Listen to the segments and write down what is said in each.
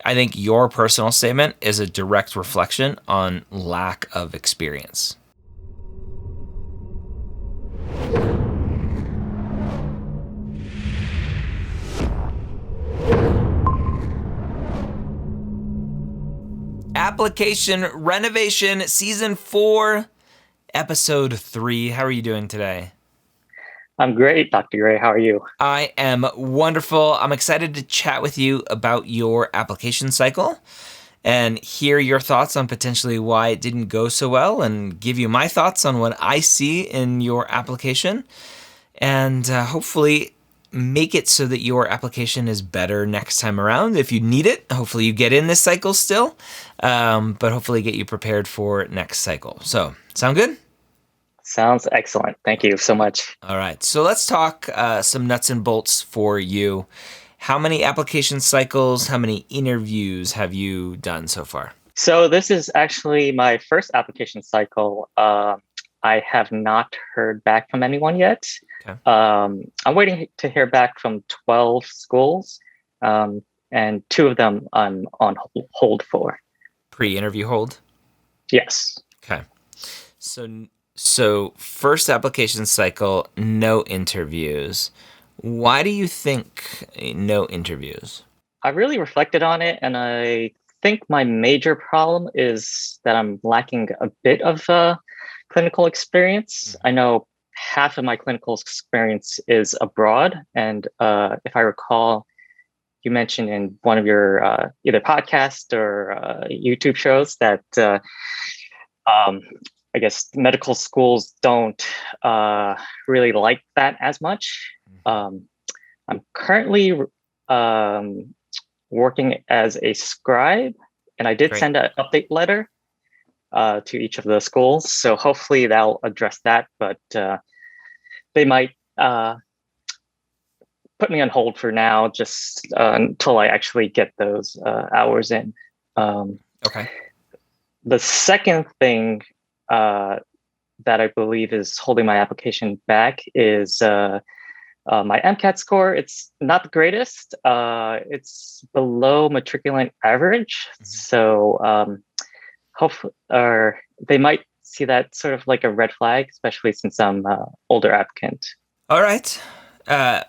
I think your personal statement is a direct reflection on lack of experience. Application Renovation Season 4, Episode 3. How are you doing today? I'm great, Dr. Gray. How are you? I am wonderful. I'm excited to chat with you about your application cycle and hear your thoughts on potentially why it didn't go so well, and give you my thoughts on what I see in your application, and hopefully make it so that your application is better next time around. If you need it, hopefully you get in this cycle still, but hopefully get you prepared for next cycle. So, sound good? Sounds excellent. Thank you so much. All right, so let's talk some nuts and bolts for you. How many application cycles, how many interviews have you done so far? So this is actually my first application cycle. I have not heard back from anyone yet. Okay. I'm waiting to hear back from 12 schools, and 2 of them I'm on hold for. Pre-interview hold? Yes. Okay. So first application cycle, no interviews. Why do you think no interviews? I really reflected on it, and I think my major problem is that I'm lacking a bit of clinical experience. I know half of my clinical experience is abroad, and if I recall, you mentioned in one of your either podcast or YouTube shows that I guess medical schools don't really like that as much. I'm currently working as a scribe, and I did Great. send an update letter to each of the schools. So hopefully that'll address that, but they might put me on hold for now, just until I actually get those hours in. Okay. The second thing that I believe is holding my application back is my Mcat score. It's not the greatest. It's below matriculant average. So hopefully, they might see that sort of like a red flag, especially since I'm an older applicant. All right.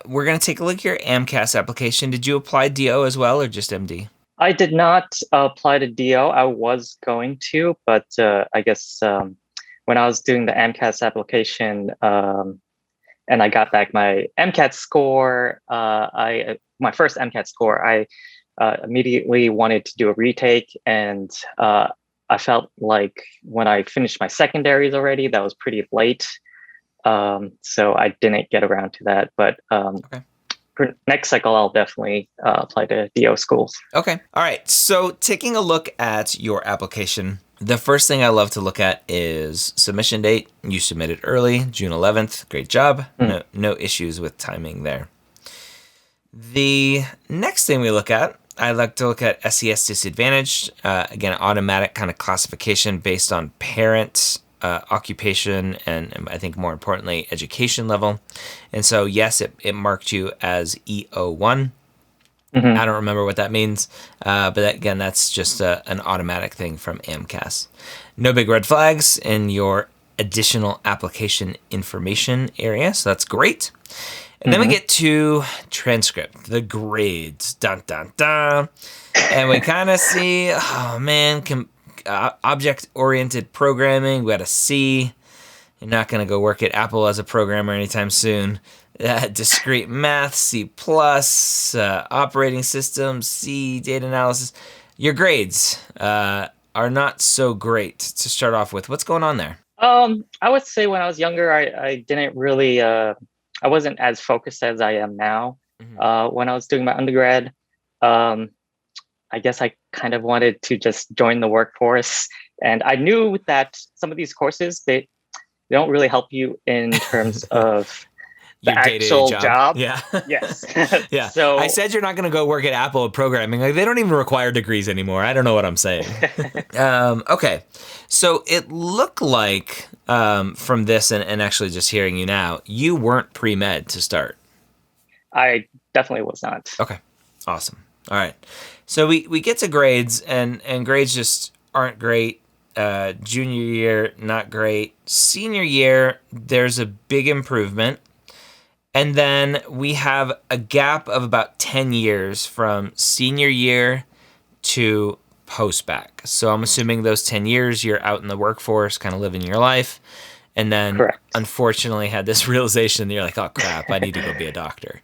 We're going to take a look at your AMCAS application. Did you apply DO as well, or just MD? I did not apply to DO. I was going to, but I guess when I was doing the AMCAS application, and I got back my Mcat score, my first Mcat score, I immediately wanted to do a retake, and I felt like when I finished my secondaries already, that was pretty late. So I didn't get around to that, but Okay. for next cycle, I'll definitely apply to DO schools. Okay. All right. So taking a look at your application, the first thing I love to look at is submission date. You submitted early, June 11th. Great job. No issues with timing there. The next thing we look at, I like to look at SES disadvantaged. Again, automatic kind of classification based on parent, occupation, and I think more importantly, education level. And so, yes, it marked you as EO1. I don't remember what that means, but again, that's just an automatic thing from AMCAS. No big red flags in your additional application information area, so that's great. And then we get to transcript, the grades, dun, dun, dun. And we kind of see, oh man, object-oriented programming, we got a C. You're not going to go work at Apple as a programmer anytime soon. Discrete math, C+, operating system, C, data analysis. Your grades are not so great to start off with. What's going on there? I would say when I was younger, I didn't really, I wasn't as focused as I am now. When I was doing my undergrad, I guess I kind of wanted to just join the workforce. And I knew that some of these courses, they don't really help you in terms of the Your day-to-day actual job. Yeah. Yes. Yeah. So I said you're not going to go work at Apple programming. Like, they don't even require degrees anymore. I don't know what I'm saying. Okay. So it looked like from this and actually just hearing you now, you weren't pre-med to start. I definitely was not. Okay. Awesome. All right. So we get to grades, and grades just aren't great. Junior year, not great. Senior year, there's a big improvement. And then we have a gap of about 10 years from senior year to post-bac. So I'm assuming those 10 years you're out in the workforce, kind of living your life. And then, Correct. unfortunately, had this realization that you're like, oh, crap, I need to go be a doctor.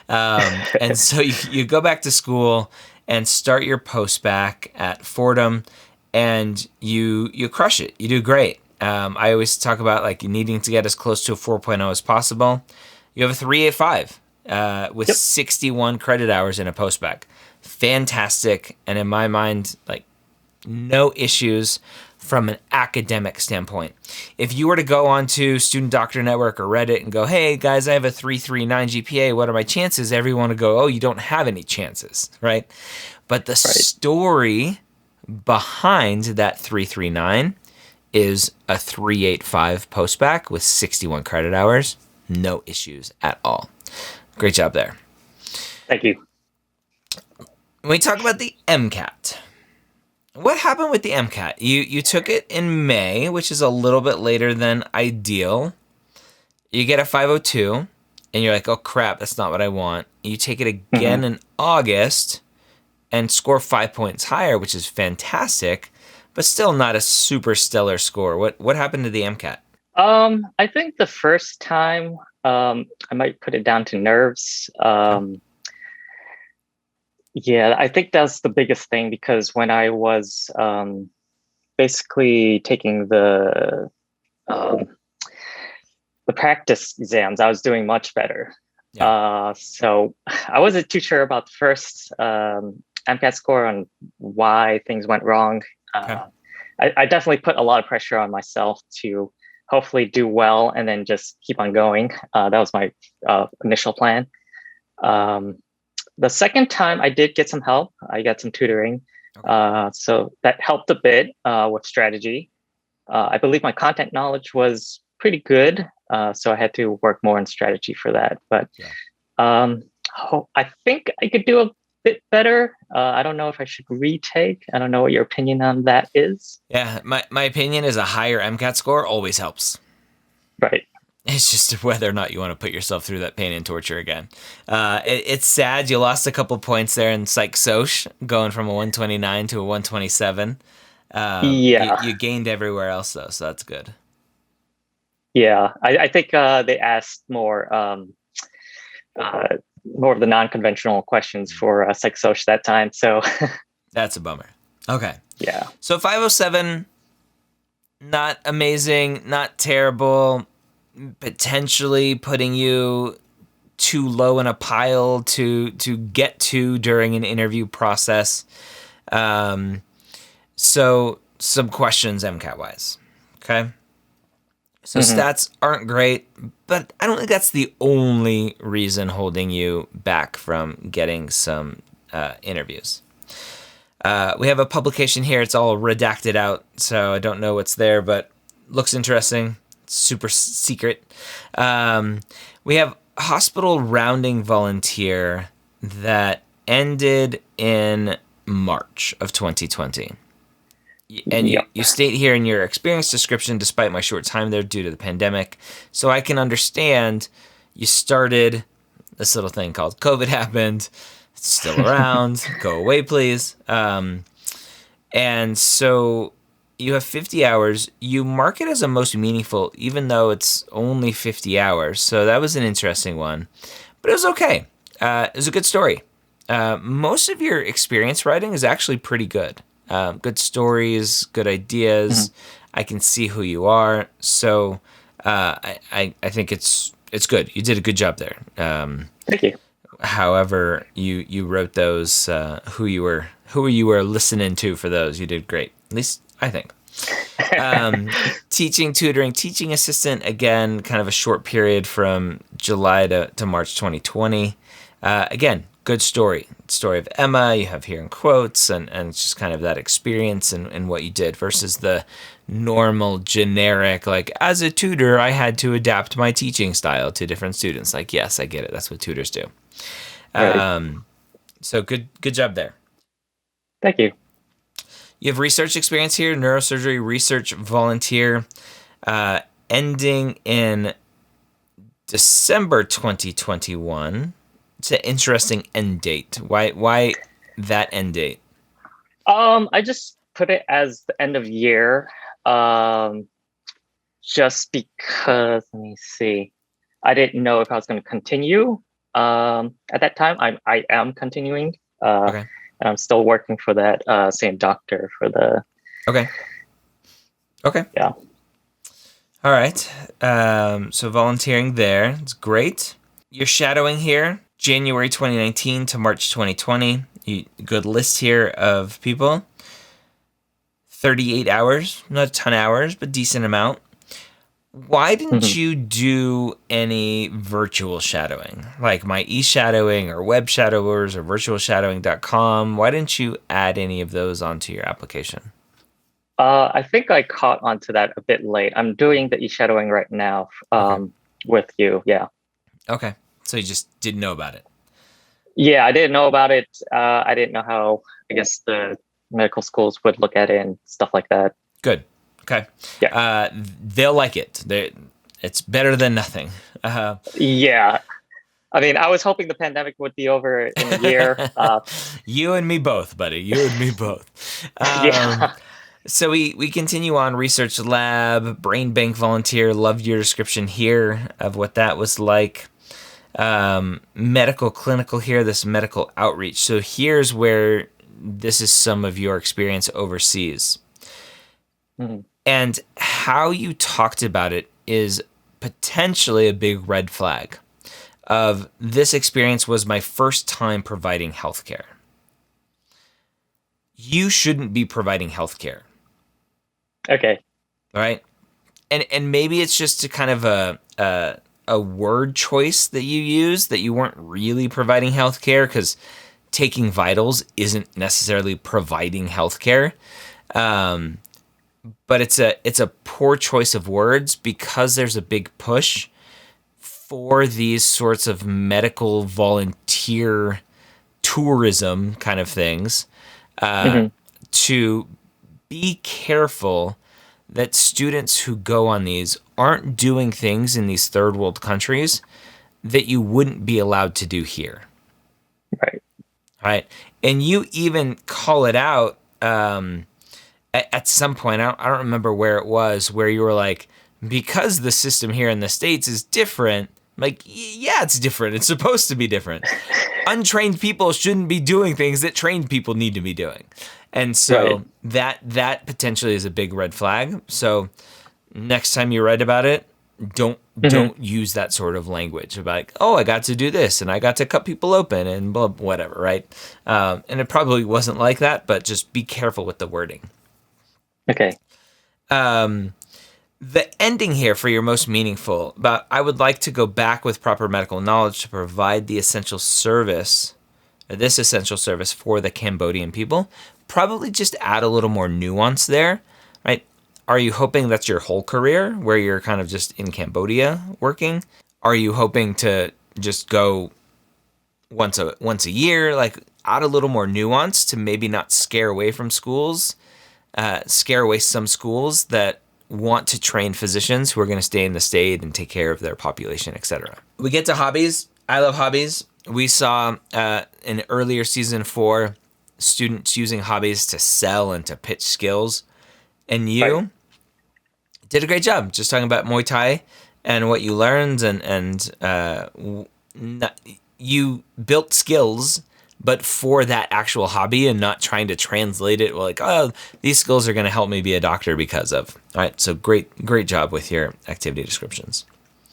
And so you go back to school and start your post-bac at Fordham, and you crush it. You do great. I always talk about like needing to get as close to a 4.0 as possible. You have a 3.85 with 61 credit hours in a post-bac. Fantastic. And in my mind, like no issues from an academic standpoint. If you were to go onto Student Doctor Network or Reddit and go, hey guys, I have a 3.39 GPA, what are my chances? Everyone would go, oh, you don't have any chances, right? But the story behind that 3.39 is a 3.85 post-bac with 61 credit hours. No issues at all. Great job there. Thank you. When we talk about the MCAT, what happened with the MCAT? You took it in May, which is a little bit later than ideal. You get a 502, and you're like, oh crap, that's not what I want. You take it again in August and score 5 points higher, which is fantastic, but still not a super stellar score. What happened to the MCAT? I think the first time, I might put it down to nerves. Yeah, I think that's the biggest thing, because when I was basically taking the practice exams, I was doing much better. Yeah. So I wasn't too sure about the first MCAT score on why things went wrong. Okay. I definitely put a lot of pressure on myself to hopefully do well and then just keep on going. That was my initial plan. The second time I did get some help. I got some tutoring. Okay. So that helped a bit with strategy. I believe my content knowledge was pretty good. So I had to work more on strategy for that. But I think I could do a bit better. I don't know if I should retake. I don't know what your opinion on that is. Yeah, my opinion is a higher MCAT score always helps. Right. It's just whether or not you want to put yourself through that pain and torture again. It's sad you lost a couple points there in Psych Soc, going from a 129 to a 127. You gained everywhere else, though, so that's good. Yeah, I think they asked more of the non-conventional questions for Psych Soc that time, so... That's a bummer. Okay. Yeah. So 507, not amazing, not terrible, potentially putting you too low in a pile to get to during an interview process. So some questions MCAT-wise, okay? So stats aren't great, but I don't think that's the only reason holding you back from getting some interviews. We have a publication here. It's all redacted out, so I don't know what's there, but looks interesting. Super secret. We have hospital rounding volunteer that ended in March of 2020. And you state here in your experience description, despite my short time there due to the pandemic. So I can understand you started this little thing called COVID happened. It's still around. Go away, please. And so you have 50 hours. You mark it as a most meaningful, even though it's only 50 hours. So that was an interesting one. But it was okay. It was a good story. Most of your experience writing is actually pretty good. Good stories, good ideas. I can see who you are. So I think it's good. You did a good job there. Thank you. However, you wrote those, who you were listening to for those, you did great. At least I think. Teaching, tutoring, teaching assistant, again, kind of a short period from July to March 2020. Again, good story. Story of Emma, you have here in quotes, and it's just kind of that experience and what you did versus the normal generic, like, as a tutor, I had to adapt my teaching style to different students. Like, yes, I get it. That's what tutors do. Right. So good job there. Thank you. You have research experience here, neurosurgery research volunteer, ending in December 2021. It's an interesting end date. Why that end date? I just put it as the end of year, just because. Let me see. I didn't know if I was going to continue. At that time, I am continuing. Okay. And I'm still working for that same doctor for the. Okay. Yeah. All right. So volunteering there. It's great. You're shadowing here, January 2019 to March 2020. Good list here of people. 38 hours. Not a ton of hours, but decent amount. Why didn't you do any virtual shadowing? Like my e-shadowing or web shadowers or virtualshadowing.com? Why didn't you add any of those onto your application? I think I caught onto that a bit late. I'm doing the e-shadowing right now with you. Yeah. Okay. So you just didn't know about it. Yeah, I didn't know about it. I didn't know how, I guess, the medical schools would look at it and stuff like that. Good. Okay. Yeah. They'll like it. It's better than nothing. Yeah. I mean, I was hoping the pandemic would be over in a year. You and me both, buddy. You and me both. Yeah. So we continue on research lab, brain bank volunteer. Loved your description here of what that was like. Medical clinical here, this medical outreach. So here's where this is some of your experience overseas. And how you talked about it is potentially a big red flag of this experience was my first time providing healthcare. You shouldn't be providing healthcare. Okay. All right. And maybe it's just a kind of a word choice that you use that you weren't really providing healthcare, because taking vitals isn't necessarily providing healthcare. But it's a poor choice of words because there's a big push for these sorts of medical volunteer tourism kind of things to be careful that students who go on these aren't doing things in these third world countries that you wouldn't be allowed to do here. Right. And you even call it out at some point. I don't remember where it was, where you were like, because the system here in the States is different. Like, yeah, it's different. It's supposed to be different. Untrained people shouldn't be doing things that trained people need to be doing. And so that potentially is a big red flag. So next time you write about it, don't use that sort of language about like, oh, I got to do this and I got to cut people open and blah, whatever, right? And it probably wasn't like that, but just be careful with the wording. Okay. The ending here for your most meaningful, but I would like to go back with proper medical knowledge to provide the essential service, this essential service for the Cambodian people. Probably just add a little more nuance there, right? Are you hoping that's your whole career where you're kind of just in Cambodia working? Are you hoping to just go once a year? Like, add a little more nuance to maybe not scare away some schools that want to train physicians who are going to stay in the state and take care of their population, etc. We get to Hobbies. I love Hobbies. We saw in earlier season 4 students using Hobbies to sell and to pitch skills. And you did a great job just talking about Muay Thai and what you learned, and you built skills, but for that actual hobby and not trying to translate it like, oh, these skills are going to help me be a doctor because of. All right, so great job with your activity descriptions.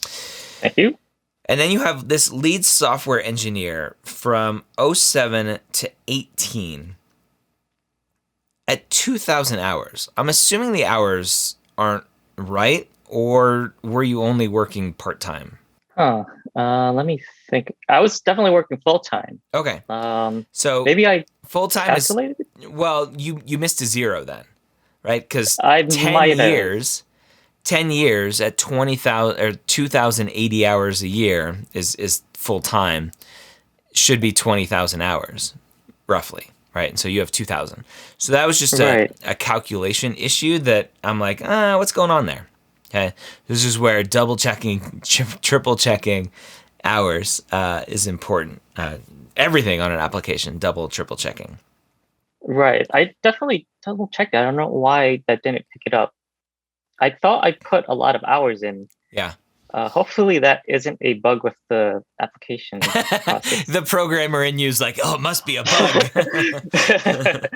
Thank you. And then you have this lead software engineer from 07 to 18 at 2,000 hours. I'm assuming the hours aren't right, or were you only working part-time? Let me think. I was definitely working full-time. Okay. So maybe I full-time calculated is, well, you missed a zero then, right? Because 10 years at 20,000 or 2,080 hours a year is full-time, should be 20,000 hours, roughly. right? And so you have 2,000. So that was just Right. a calculation issue that I'm like, what's going on there? Okay, this is where double checking, triple checking hours is important. Everything on an application, double, triple checking. Right. I definitely double checked that. I don't know why that didn't pick it up. I thought I put a lot of hours in. Yeah. Hopefully that isn't a bug with the application process. The programmer in you is like, oh, it must be a bug.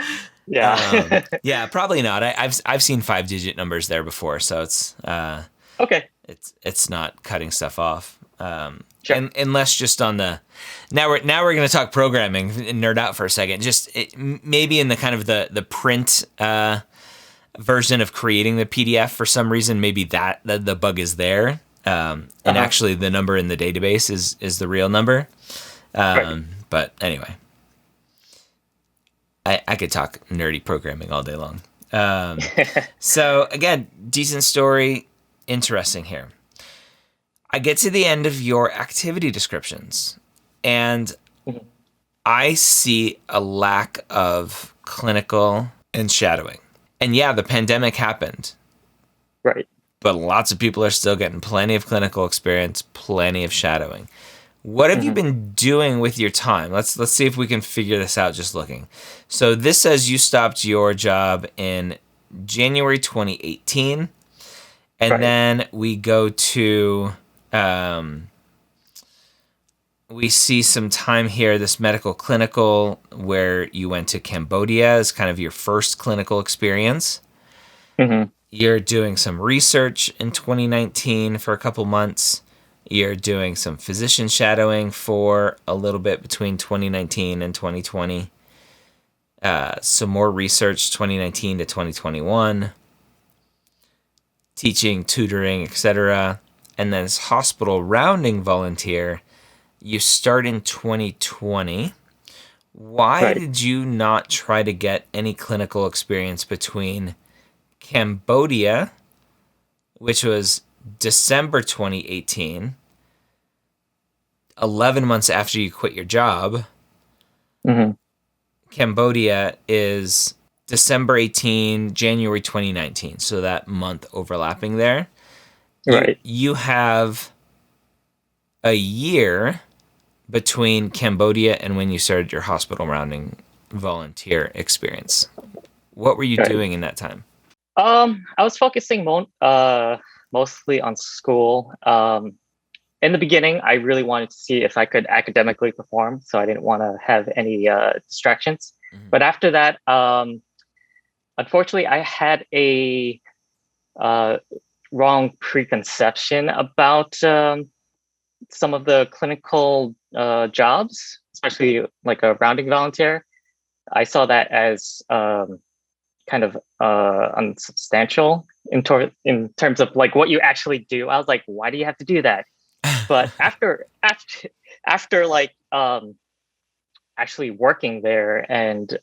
Yeah. Yeah, probably not. I've seen 5-digit numbers there before, so it's Okay. it's not cutting stuff off. Sure. And unless just on the now we're going to talk programming and nerd out for a second. Just maybe in the kind of the print version of creating the PDF for some reason, maybe that the bug is there. And actually the number in the database is the real number. Right. But anyway, I could talk nerdy programming all day long. So again, decent story, interesting here. I get to the end of your activity descriptions and I see a lack of clinical and shadowing. And yeah, the pandemic happened. Right. But lots of people are still getting plenty of clinical experience, plenty of shadowing. What have you been doing with your time? Let's see if we can figure this out just looking. So this says you stopped your job in January 2018. And then we go to, we see some time here, this medical clinical where you went to Cambodia as kind of your first clinical experience. Mm-hmm. You're doing some research in 2019 for a couple months. You're doing some physician shadowing for a little bit between 2019 and 2020. Some more research 2019 to 2021. Teaching, tutoring, etc. And then as hospital rounding volunteer, you start in 2020. Why did you not try to get any clinical experience between Cambodia, which was December 2018, 11 months after you quit your job? Cambodia is December 18, January 2019, so that month overlapping there. Right. You have a year between Cambodia and when you started your hospital rounding volunteer experience. What were you doing in that time? I was focusing mostly on school. In the beginning, I really wanted to see if I could academically perform, so I didn't want to have any distractions. But after that, unfortunately, I had a wrong preconception about some of the clinical jobs, especially like a rounding volunteer. I saw that as kind of unsubstantial in terms of like what you actually do. I was like, why do you have to do that? But after like actually working there and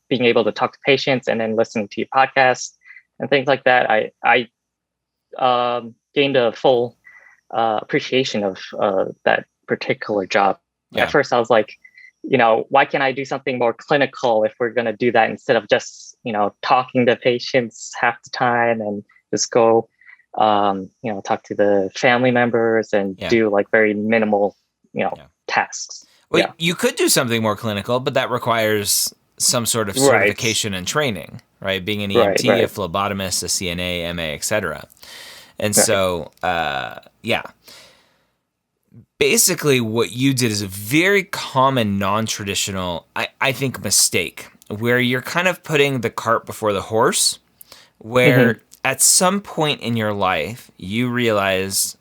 being able to talk to patients and then listening to your podcasts and things like that, I gained a full appreciation of that particular job. At first, I was like, why can't I do something more clinical if we're going to do that instead of just, talking to patients half the time and just go, talk to the family members and do like very minimal, tasks. Well, you could do something more clinical, but that requires some sort of certification and training, right? Being an EMT, a phlebotomist, a CNA, MA, etc. And so, basically what you did is a very common non-traditional, I think, mistake where you're kind of putting the cart before the horse, where at some point in your life, you realize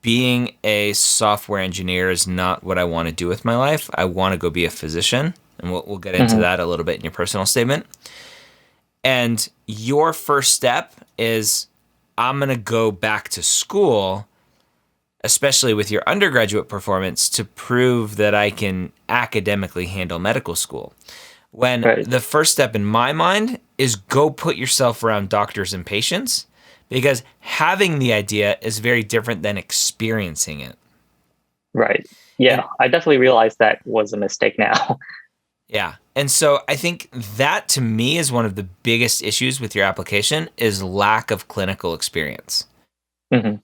being a software engineer is not what I want to do with my life. I want to go be a physician. And we'll get into that a little bit in your personal statement. And your first step is, I'm going to go back to school, especially with your undergraduate performance, to prove that I can academically handle medical school. When the first step in my mind is go put yourself around doctors and patients, because having the idea is very different than experiencing it. Right. Yeah, I definitely realized that was a mistake now. Yeah. And so I think that to me is one of the biggest issues with your application is lack of clinical experience. Mm-hmm.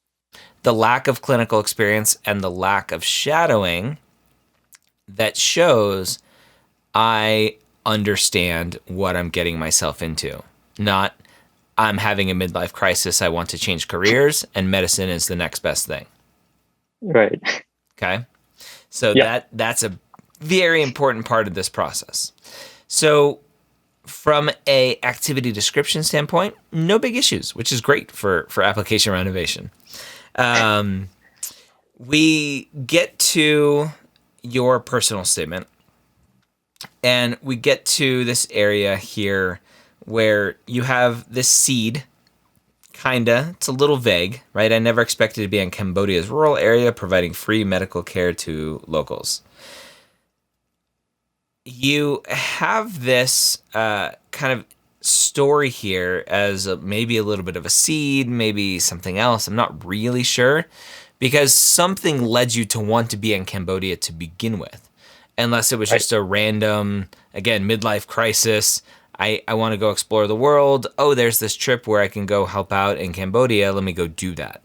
The lack of clinical experience and the lack of shadowing that shows I understand what I'm getting myself into. Not I'm having a midlife crisis, I want to change careers, and medicine is the next best thing. Right. Okay? So Yeah. that's a very important part of this process. So from a activity description standpoint, no big issues, which is great for application renovation. We get to your personal statement, and we get to this area here where you have this seed. Kinda. It's a little vague, right? I never expected to be in Cambodia's rural area providing free medical care to locals. You have this kind of story here as maybe a little bit of a seed, maybe something else. I'm not really sure, because something led you to want to be in Cambodia to begin with, unless it was just a random, again, midlife crisis. I want to go explore the world. Oh, there's this trip where I can go help out in Cambodia. Let me go do that.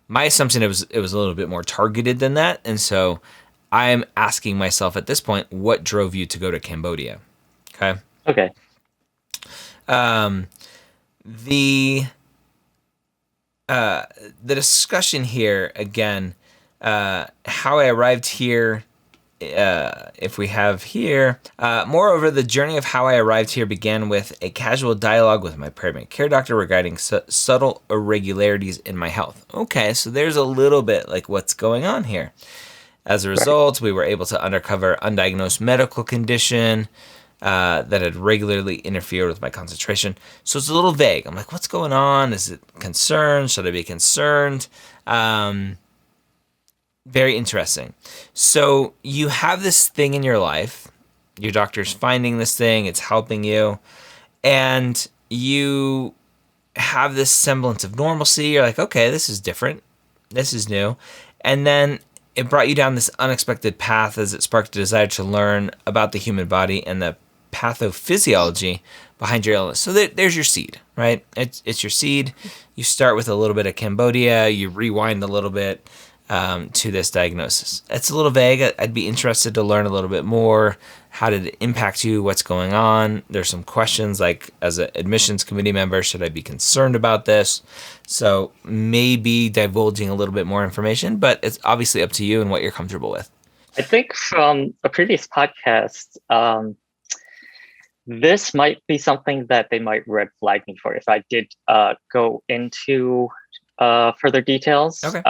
My assumption it was a little bit more targeted than that, and so I'm asking myself at this point, what drove you to go to Cambodia? Okay. Okay. The discussion here again, how I arrived here. If we have here, moreover, the journey of how I arrived here began with a casual dialogue with my primary care doctor regarding subtle irregularities in my health. Okay, so there's a little bit like what's going on here. As a result, we were able to uncover undiagnosed medical condition that had regularly interfered with my concentration. So it's a little vague. I'm like, what's going on? Is it concerned? Should I be concerned? Very interesting. So you have this thing in your life. Your doctor's finding this thing. It's helping you. And you have this semblance of normalcy. You're like, okay, this is different. This is new. And then it brought you down this unexpected path as it sparked a desire to learn about the human body and the pathophysiology behind your illness. So there's your seed, right? It's your seed. You start with a little bit of Cambodia. You rewind a little bit to this diagnosis. It's a little vague. I'd be interested to learn a little bit more. How did it impact you? What's going on? There's some questions like, as an admissions committee member, should I be concerned about this? So maybe divulging a little bit more information, but it's obviously up to you and what you're comfortable with. I think from a previous podcast, this might be something that they might red flag me for if I did go into further details. Okay.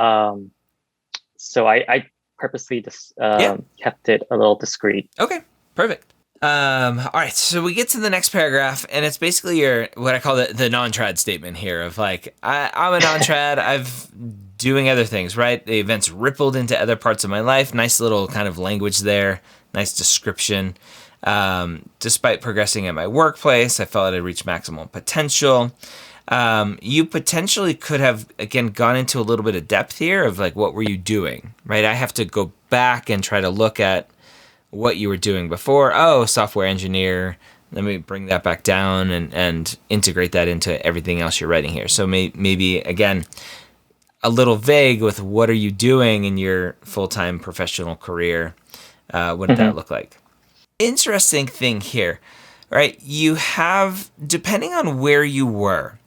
So I purposely just kept it a little discreet. Okay, perfect. All right, so we get to the next paragraph, and it's basically your what I call the non-triad statement here of like, I'm a non-triad, I've doing other things, right? The events rippled into other parts of my life. Nice little kind of language there, nice description. Despite progressing at my workplace, I felt I'd reached maximal potential. You potentially could have, again, gone into a little bit of depth here of like, what were you doing, right? I have to go back and try to look at what you were doing before. Oh, software engineer. Let me bring that back down and integrate that into everything else you're writing here. So maybe, again, a little vague with what are you doing in your full-time professional career? What did that look like? Interesting thing here, right? You have, depending on where you were,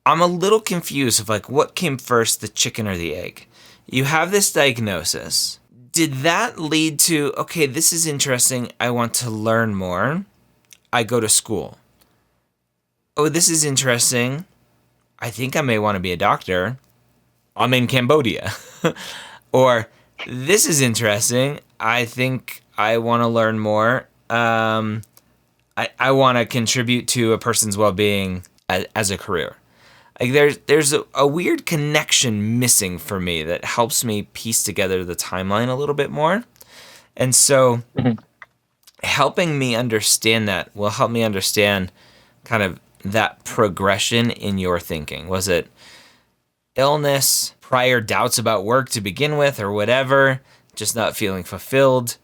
I'm a little confused of like what came first, the chicken or the egg. You have this diagnosis. Did that lead to, okay, this is interesting, I want to learn more. I go to school. Oh, this is interesting. I think I may want to be a doctor. I'm in Cambodia. Or this is interesting. I think I want to learn more. I want to contribute to a person's well-being as a career. Like there's a weird connection missing for me that helps me piece together the timeline a little bit more. And so helping me understand that will help me understand kind of that progression in your thinking. Was it illness, prior doubts about work to begin with, or whatever, just not feeling fulfilled?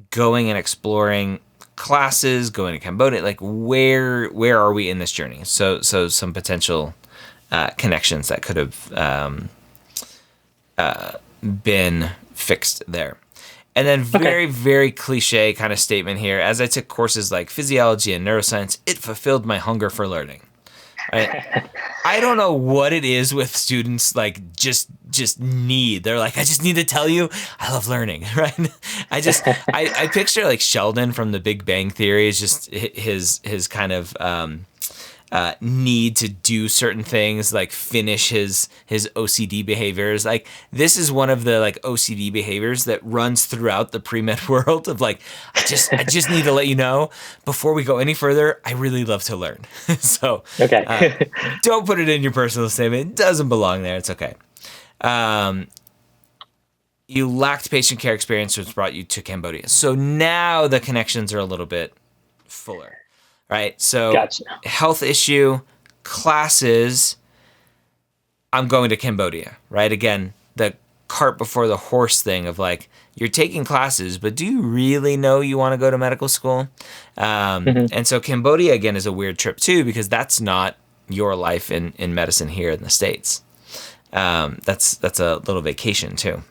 going and exploring classes, going to Cambodia, like where are we in this journey? So some potential connections that could have been fixed there. And then very cliche kind of statement here. As I took courses like physiology and neuroscience, it fulfilled my hunger for learning. Right? I don't know what it is with students like just need. They're like, I just need to tell you, I love learning, right? I picture like Sheldon from The Big Bang Theory is just his kind of need to do certain things, like finish his OCD behaviors. Like this is one of the like OCD behaviors that runs throughout the pre-med world of like, I just need to let you know before we go any further, I really love to learn. So don't put it in your personal statement. It doesn't belong there. It's okay. You lacked patient care experience, which brought you to Cambodia. So now the connections are a little bit fuller. Right. So health issue, classes, I'm going to Cambodia. Right. Again, the cart before the horse thing of like, you're taking classes, but do you really know you want to go to medical school? And so Cambodia, again, is a weird trip, too, because that's not your life in medicine here in the States. That's a little vacation, too.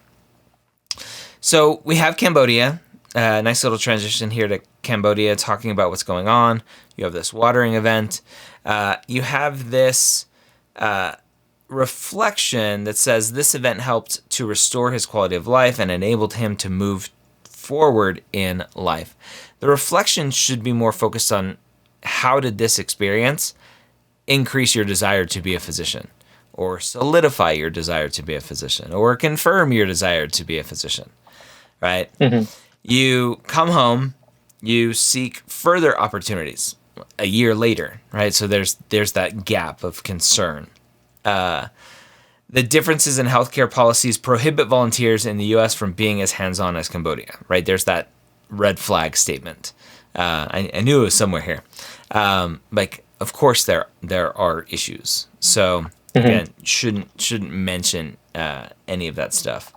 So we have Cambodia. Nice little transition here to Cambodia, talking about what's going on. You have this watering event. You have this reflection that says this event helped to restore his quality of life and enabled him to move forward in life. The reflection should be more focused on how did this experience increase your desire to be a physician, or solidify your desire to be a physician, or confirm your desire to be a physician, right? You come home, you seek further opportunities a year later, right? So there's that gap of concern. The differences in healthcare policies prohibit volunteers in the U.S. from being as hands-on as Cambodia, right? There's that red flag statement. I knew it was somewhere here. Like, of course, there are issues. So again, shouldn't mention any of that stuff.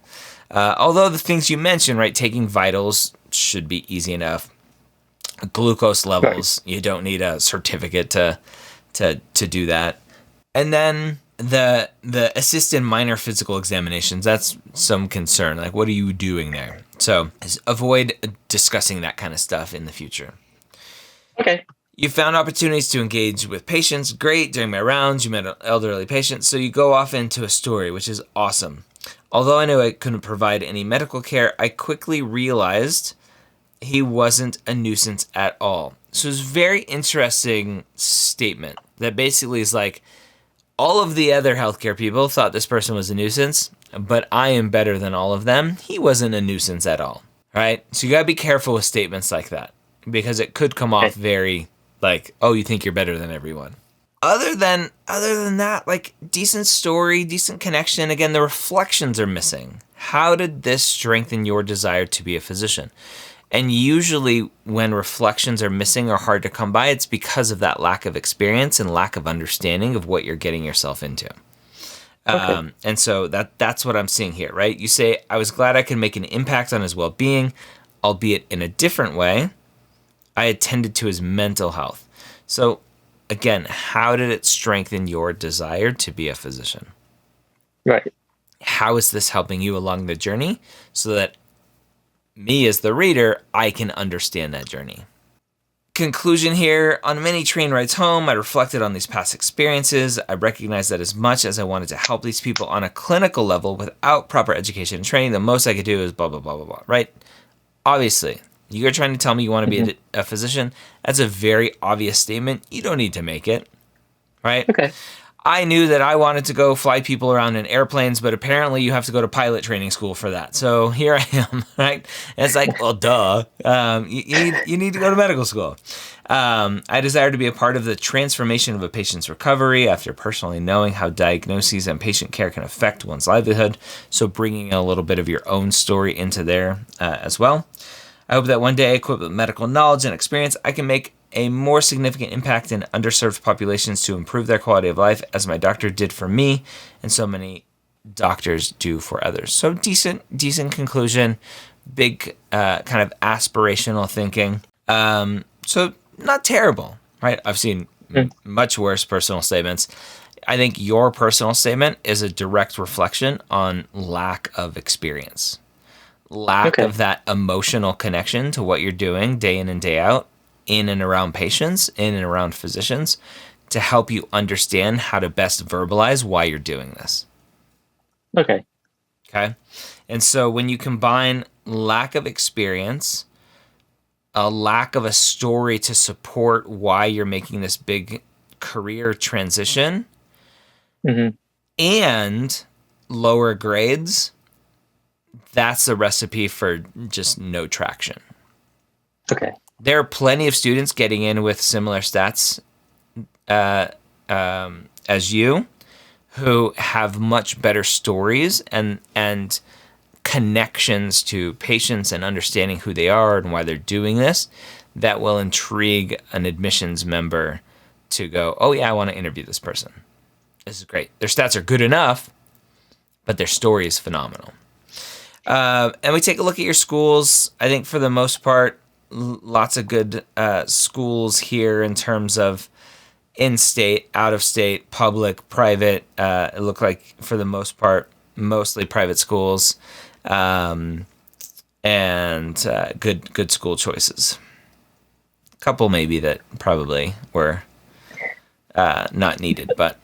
Although the things you mentioned, right, taking vitals should be easy enough. Glucose levels, you don't need a certificate to do that. And then the assist in minor physical examinations, that's some concern. Like, what are you doing there? So avoid discussing that kind of stuff in the future. Okay. You found opportunities to engage with patients. Great. During my rounds, you met an elderly patient. So you go off into a story, which is awesome. Although I knew I couldn't provide any medical care, I quickly realized he wasn't a nuisance at all. So it's a very interesting statement that basically is like, all of the other healthcare people thought this person was a nuisance, but I am better than all of them. He wasn't a nuisance at all, right? So you got to be careful with statements like that because it could come off very like, oh, you think you're better than everyone. Other than that, like decent story, decent connection. Again, the reflections are missing. How did this strengthen your desire to be a physician? And usually when reflections are missing or hard to come by, it's because of that lack of experience and lack of understanding of what you're getting yourself into. And so that's what I'm seeing here, right? You say, I was glad I could make an impact on his well-being, albeit in a different way. I attended to his mental health. So again, how did it strengthen your desire to be a physician? Right. How is this helping you along the journey so that me as the reader, I can understand that journey? Conclusion here. On many train rides home, I reflected on these past experiences. I recognized that as much as I wanted to help these people on a clinical level without proper education and training, the most I could do is blah, blah, blah, blah, blah, right? Obviously, you're trying to tell me you want to be a physician. That's a very obvious statement. You don't need to make it, right? Okay. I knew that I wanted to go fly people around in airplanes, but apparently you have to go to pilot training school for that. So here I am, right? And it's like, well, duh. You need to go to medical school. I desire to be a part of the transformation of a patient's recovery after personally knowing how diagnoses and patient care can affect one's livelihood. So bringing a little bit of your own story into there as well. I hope that one day, equipped with medical knowledge and experience, I can make a more significant impact in underserved populations to improve their quality of life, as my doctor did for me and so many doctors do for others. So decent conclusion. kind of aspirational thinking. So not terrible, right? I've seen much worse personal statements. I think your personal statement is a direct reflection on lack of experience, lack of that emotional connection to what you're doing day in and day out, in and around patients, in and around physicians, to help you understand how to best verbalize why you're doing this. Okay. And so when you combine lack of experience, a lack of a story to support why you're making this big career transition, and lower grades, that's a recipe for just no traction. Okay. There are plenty of students getting in with similar stats as you, who have much better stories and connections to patients and understanding who they are and why they're doing this, that will intrigue an admissions member to go, oh yeah, I want to interview this person. This is great. Their stats are good enough, but their story is phenomenal. And we take a look at your schools. I think for the most part, lots of good schools here in terms of in-state, out-of-state, public, private. It looked like for the most part, mostly private schools, and good school choices. A couple maybe that probably were not needed, but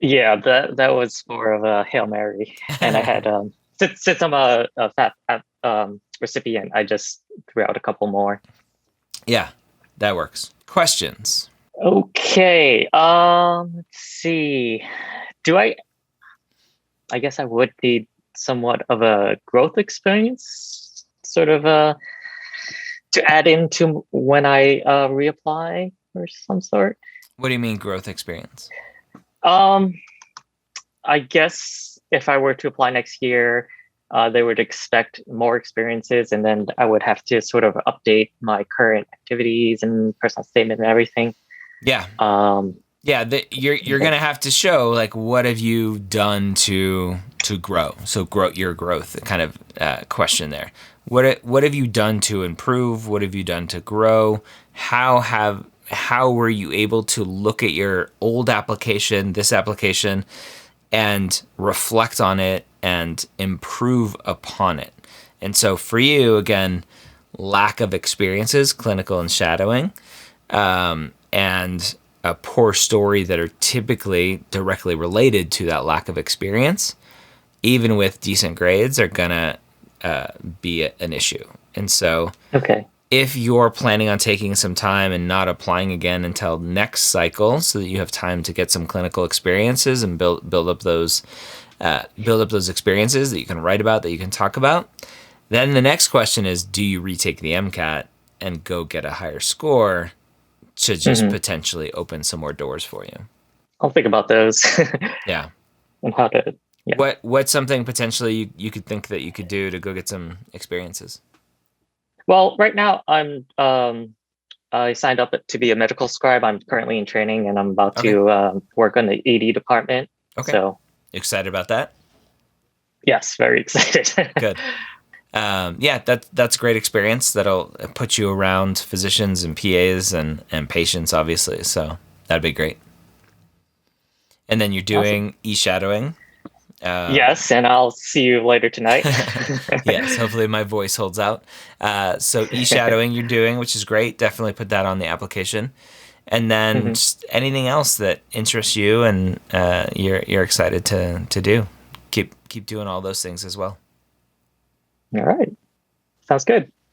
yeah, that was more of a Hail Mary, and I had since I'm a FAP recipient, I just threw out a couple more. Yeah, that works. Questions? Okay. Let's see. I guess I would need somewhat of a growth experience, sort of to add into when I reapply or some sort. What do you mean growth experience? I guess if I were to apply next year, they would expect more experiences, and then I would have to sort of update my current activities and personal statement and everything. Yeah. You're gonna have to show like what have you done to grow. So your growth kind of question there. What have you done to improve? What have you done to grow? How were you able to look at your old application, this application, and reflect on it and improve upon it? And so for you, again, lack of experiences, clinical and shadowing, and a poor story that are typically directly related to that lack of experience, even with decent grades, are gonna be an issue. And so if you're planning on taking some time and not applying again until next cycle so that you have time to get some clinical experiences and build up those experiences that you can write about, that you can talk about, then the next question is, do you retake the MCAT and go get a higher score to just potentially open some more doors for you? I'll think about those. Yeah. And how to... Yeah. What's something potentially you could think that you could do to go get some experiences? Well, right now I signed up to be a medical scribe. I'm currently in training, and I'm about to work on the ED department. Okay. So excited about that? Yes, very excited. Good. That's great experience. That'll put you around physicians and PAs and patients, obviously. So that'd be great. And then you're doing e-shadowing. Yes, and I'll see you later tonight. Yes, hopefully my voice holds out. So e-shadowing you're doing, which is great. Definitely put that on the application. And then just anything else that interests you and you're excited to do. Keep doing all those things as well. All right. Sounds good.